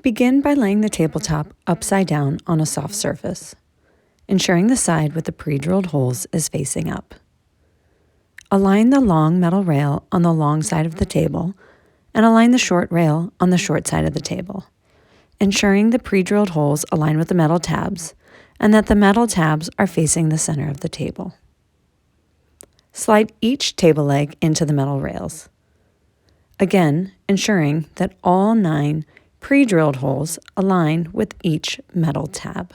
Begin by laying the tabletop upside down on a soft surface, ensuring the side with the pre-drilled holes is facing up. Align the long metal rail on the long side of the table and align the short rail on the short side of the table, ensuring the pre-drilled holes align with the metal tabs and that the metal tabs are facing the center of the table. Slide each table leg into the metal rails, again ensuring that all 9 pre-drilled holes align with each metal tab.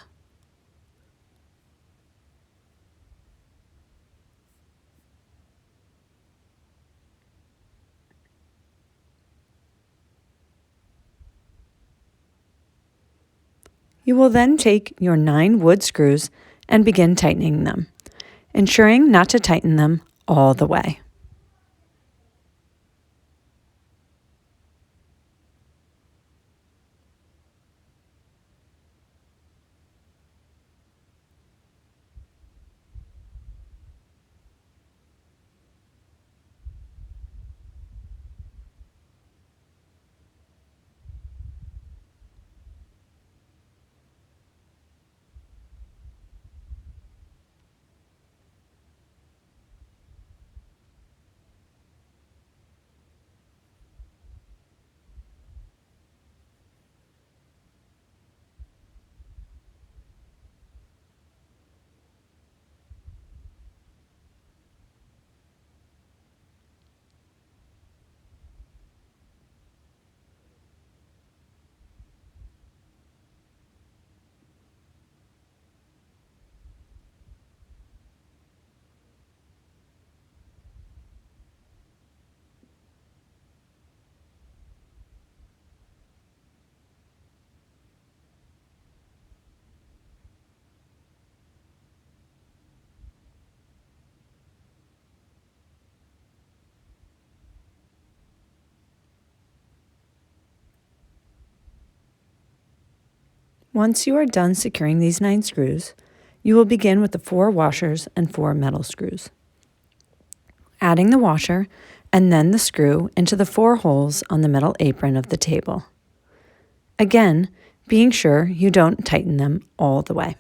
You will then take your 9 wood screws and begin tightening them, ensuring not to tighten them all the way. Once you are done securing these 9 screws, you will begin with the 4 washers and 4 metal screws. Adding the washer and then the screw into the 4 holes on the metal apron of the table. Again, being sure you don't tighten them all the way.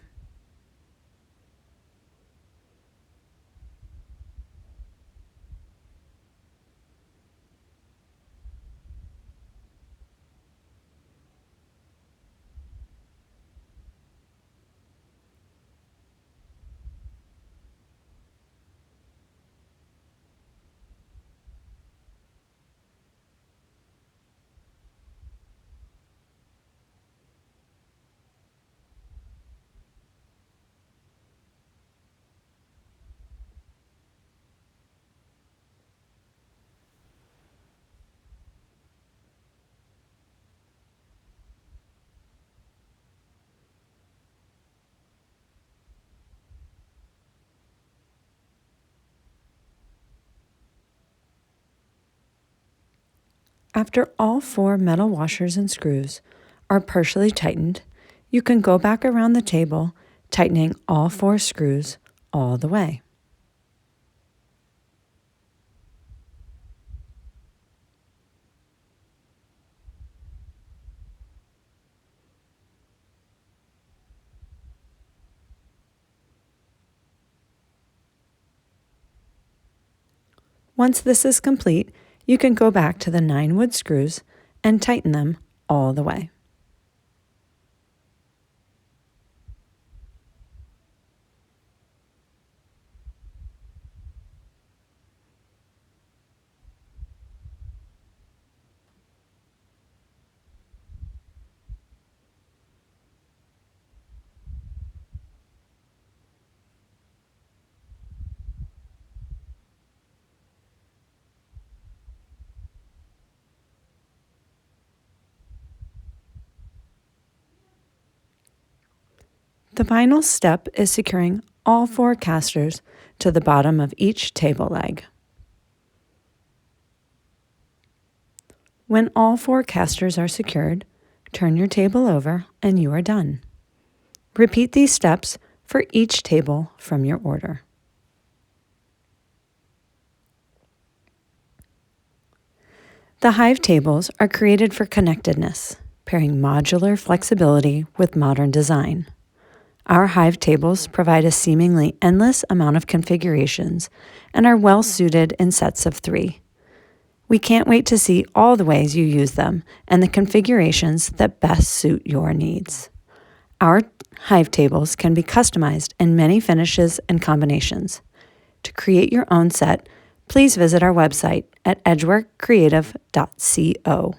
After all 4 metal washers and screws are partially tightened, you can go back around the table, tightening all 4 screws all the way. Once this is complete, you can go back to the 9 wood screws and tighten them all the way. The final step is securing all 4 casters to the bottom of each table leg. When all 4 casters are secured, turn your table over and you are done. Repeat these steps for each table from your order. The HIVE tables are created for connectedness, pairing modular flexibility with modern design. Our HIVE tables provide a seemingly endless amount of configurations and are well suited in sets of 3. We can't wait to see all the ways you use them and the configurations that best suit your needs. Our HIVE tables can be customized in many finishes and combinations. To create your own set, please visit our website at edgeworkcreative.co.